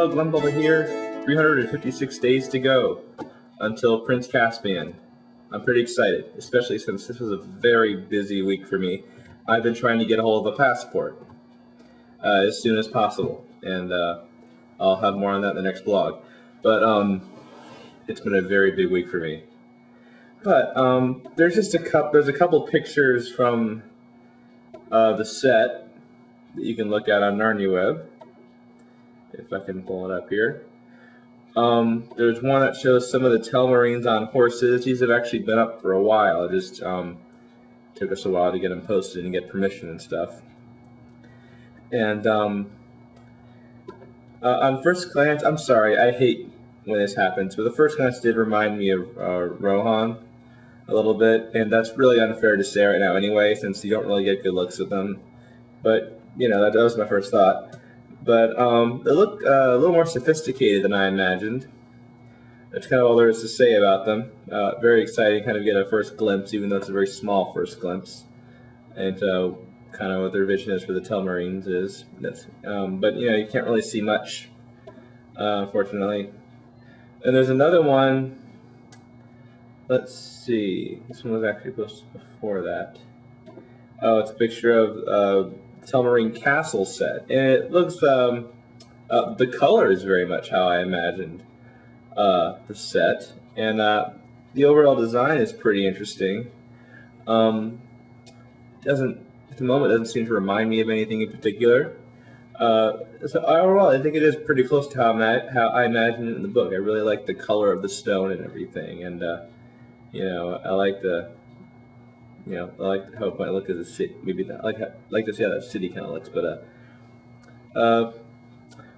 Hello, Glumpuddle here. 356 days to go until Prince Caspian. I'm pretty excited, especially since this was a very busy week for me. I've been trying to get a hold of a passport as soon as possible, and I'll have more on that in the next blog. But it's been a very big week for me. But there's a couple pictures from the set that you can look at on Narnia Web. If I can pull it up here. There's one that shows some of the Telmarines on horses. These have actually been up for a while. It just took us a while to get them posted and get permission and stuff. And on first glance, I'm sorry, I hate when this happens, but the first glance did remind me of Rohan a little bit, and that's really unfair to say right now anyway, since you don't really get good looks at them. But, you know, that was my first thought. But they look a little more sophisticated than I imagined. That's kind of all there is to say about them. Very exciting, kind of get a first glimpse, even though it's a very small first glimpse, and kind of what their vision is for the Telmarines is. But you know, you can't really see much, unfortunately. And there's another one. Let's see. This one was actually posted before that. Oh, it's a picture of Telmarine Castle set, and it looks the color is very much how I imagined the set, and the overall design is pretty interesting. Doesn't at the moment doesn't seem to remind me of anything in particular. So overall, I think it is pretty close to how I imagined it in the book. I really like the color of the stone and everything, and you know, I like the. You know, I like how it might look as a city. Maybe I like to see how that city kind of looks, but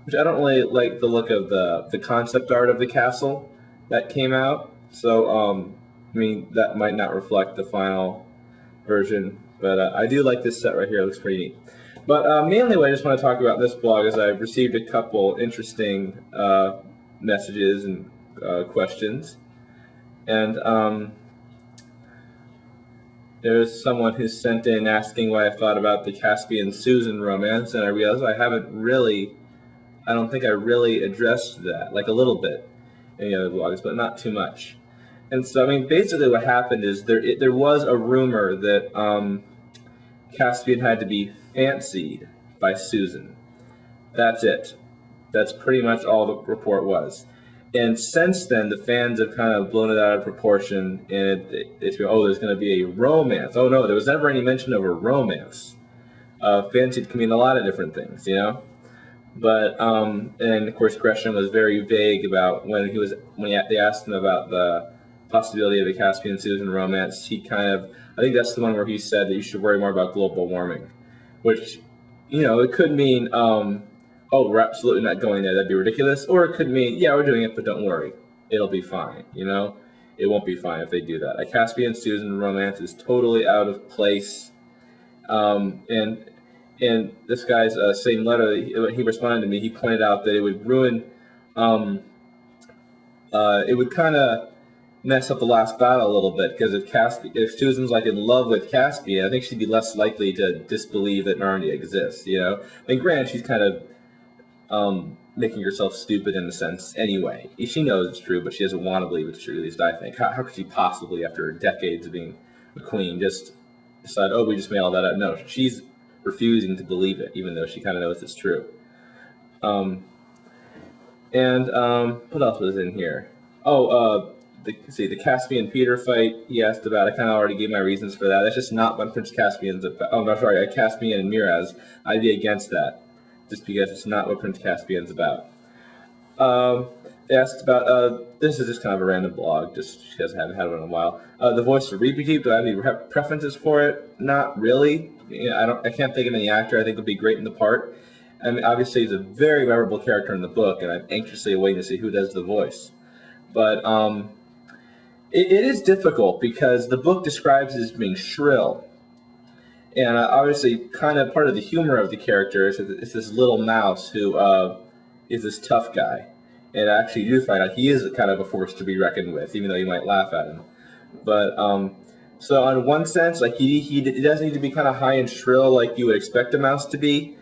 which I don't really like the look of the concept art of the castle that came out. So I mean, that might not reflect the final version, but I do like this set right here. It looks pretty neat. But mainly, what I just want to talk about in this blog is I've received a couple interesting messages and questions, and there's someone who sent in asking what I thought about the Caspian Susan romance, and I realized I don't think I really addressed that, like a little bit in the other blogs, but not too much. And so, I mean, basically what happened is there was a rumor that Caspian had to be fancied by Susan. That's it. That's pretty much all the report was. And since then, the fans have kind of blown it out of proportion, and it's there's going to be a romance. Oh no, there was never any mention of a romance. Fancied can mean a lot of different things, you know. But and of course, Gresham was very vague about when they asked him about the possibility of a Caspian Susan romance. He I think that's the one where he said that you should worry more about global warming, which, you know, it could mean. Oh, we're absolutely not going there. That'd be ridiculous. Or it could mean, yeah, we're doing it, but don't worry. It'll be fine, you know? It won't be fine if they do that. A Caspian Susan romance is totally out of place. And this guy's same letter, he responded to me, he pointed out that it would ruin, it would kind of mess up the last battle a little bit, because if Susan's like in love with Caspian, I think she'd be less likely to disbelieve that Narnia exists, you know? I mean, granted, she's kind of making herself stupid in a sense anyway. She knows it's true, but she doesn't want to believe it's true, at least I think. How could she possibly, after decades of being a queen, just decide, oh, we just made all that up? No, she's refusing to believe it, even though she kind of knows it's true. What else was in here? Oh, the Caspian Peter fight he asked about. I kind of already gave my reasons for that. That's just not what Prince Caspian's about. Oh, no, sorry, Caspian and Miraz. I'd be against that, just because it's not what Prince Caspian's about. They asked about, this is just kind of a random blog, just because I haven't had one in a while. The voice of Reepicheep, do I have any preferences for it? Not really. You know, I can't think of any actor I think would be great in the part. I mean, obviously he's a very memorable character in the book, and I'm anxiously waiting to see who does the voice. But it is difficult, because the book describes it as being shrill. And obviously, kind of part of the humor of the character is this little mouse who is this tough guy. And actually, you do find out he is kind of a force to be reckoned with, even though you might laugh at him. But so, in one sense, like he does need to be kind of high and shrill, like you would expect a mouse to be.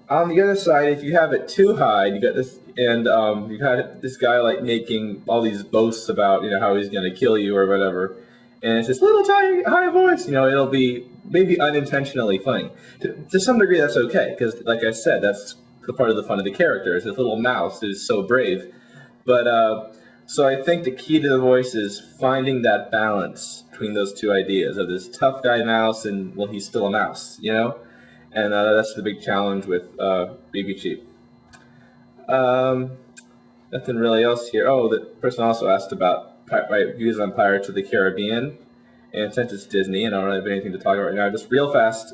On the other side, if you have it too high, you got this, and you've had this guy like making all these boasts about how he's going to kill you or whatever, and it's this little tiny high voice. It'll be maybe unintentionally funny. To some degree, that's okay because, like I said, that's the part of the fun of the character. Is this little mouse who's so brave, but so I think the key to the voice is finding that balance between those two ideas of this tough guy mouse and, well, he's still a mouse, and that's the big challenge with Reepicheep. Nothing really else here. Oh, the person also asked about my views on Pirates of the Caribbean, and since it's Disney and I don't really have anything to talk about right now, just real fast.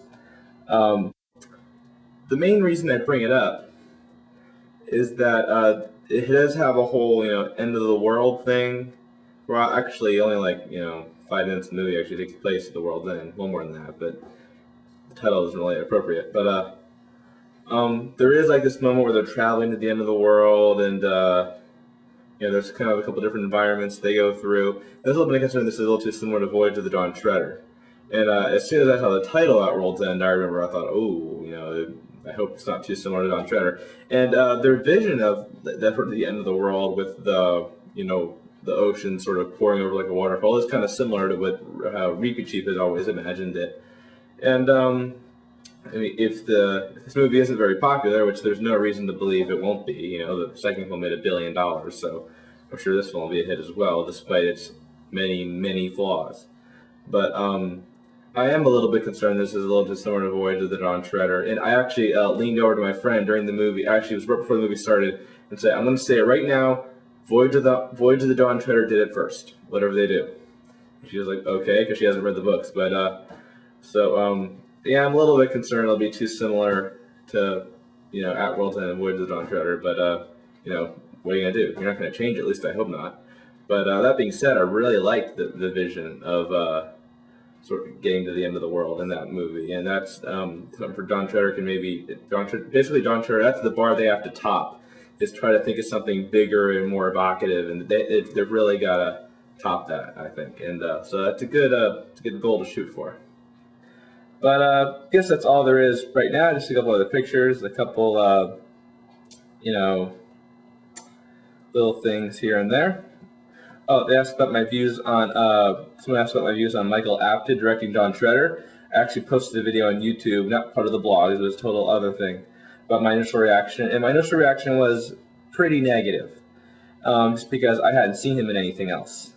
The main reason I bring it up is that it does have a whole, end of the world thing. Well, actually, only 5 minutes of the movie actually takes place at the world's end. Well, more than that, but the title isn't really appropriate. But there is this moment where they're traveling to the end of the world, and there's kind of a couple different environments they go through. There's a little bit of concern this is a little too similar to Voyage of the Dawn Treader. And as soon as I saw the title at World's End, I remember I thought, I hope it's not too similar to Dawn Treader. And their vision of the end of the world with the ocean sort of pouring over like a waterfall is kind of similar to how Reepicheep has always imagined it. And if this movie isn't very popular, which there's no reason to believe it won't be, the second film made $1 billion, so I'm sure this film will be a hit as well, despite its many, many flaws. But I am a little bit concerned this is a little too similar to Voyage of the Dawn Treader, and I actually leaned over to my friend during the movie. Actually, it was right before the movie started, and said, "I'm going to say it right now. Voyage of the Dawn Treader did it first, whatever they do." And she was like, "Okay," because she hasn't read the books. But yeah, I'm a little bit concerned it'll be too similar to At World's End and Voyage of the Dawn Treader. But what are you gonna do? You're not gonna change it. At least I hope not. But that being said, I really liked the vision of sort of getting to the end of the world in that movie, and that's for Dawn Treader basically Dawn Treader. That's the bar they have to top, is try to think of something bigger and more evocative, and they've really got to top that, I think, and so that's a good goal to shoot for. But I guess that's all there is right now. Just a couple other pictures, a couple little things here and there. Oh, they asked about my views on someone asked about my views on Micahel Apted directing Dawn Treader. I actually posted a video on YouTube, not part of the blog, it was a total other thing, about my initial reaction. And my initial reaction was pretty negative, just because I hadn't seen him in anything else.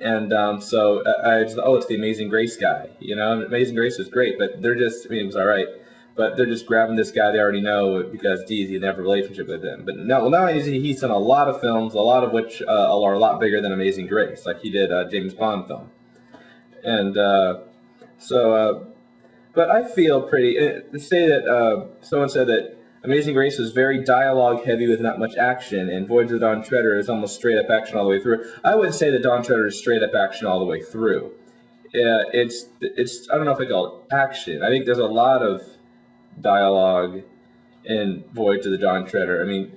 And so I just, it's the Amazing Grace guy. Amazing Grace was great, but it was all right. But they're just grabbing this guy they already know because, geez, they have a relationship with him. But now he's done a lot of films, a lot of which are a lot bigger than Amazing Grace. Like he did a James Bond film. And but I feel pretty, to say that someone said that Amazing Grace was very dialogue heavy with not much action, and Voyage of the Dawn Treader is almost straight up action all the way through. I wouldn't say that Dawn Treader is straight up action all the way through. It's I don't know if I call it action. I think there's a lot of dialogue in Voyage of the Dawn Treader. I mean,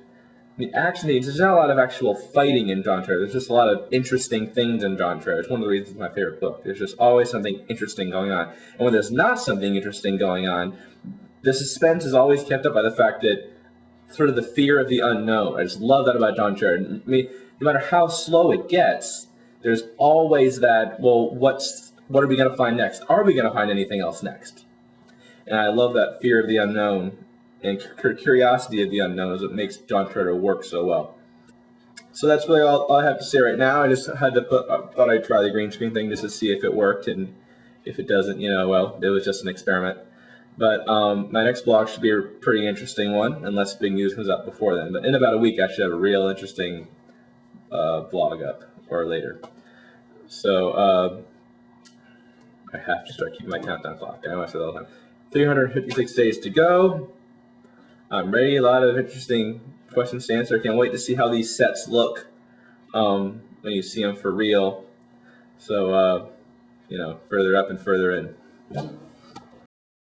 action scenes, there's not a lot of actual fighting in Dawn Treader. There's just a lot of interesting things in Dawn Treader. It's one of the reasons it's my favorite book. There's just always something interesting going on. And when there's not something interesting going on, the suspense is always kept up by the fact that sort of the fear of the unknown. I just love that about Dawn Treader. I mean, no matter how slow it gets, there's always that, well, what are we going to find next? Are we going to find anything else next? And I love that fear of the unknown and curiosity of the unknown is what makes Dawn Treader work so well. So that's really all I have to say right now. I just had to thought I'd try the green screen thing just to see if it worked, and if it doesn't, well, it was just an experiment. But my next blog should be a pretty interesting one, unless big news comes out before then. But in about a week, I should have a real interesting blog up, or later. So I have to start keeping my countdown clock. I know I say that all the time. 356 days to go. I'm ready. A lot of interesting questions to answer. I can't wait to see how these sets look when you see them for real. So, further up and further in.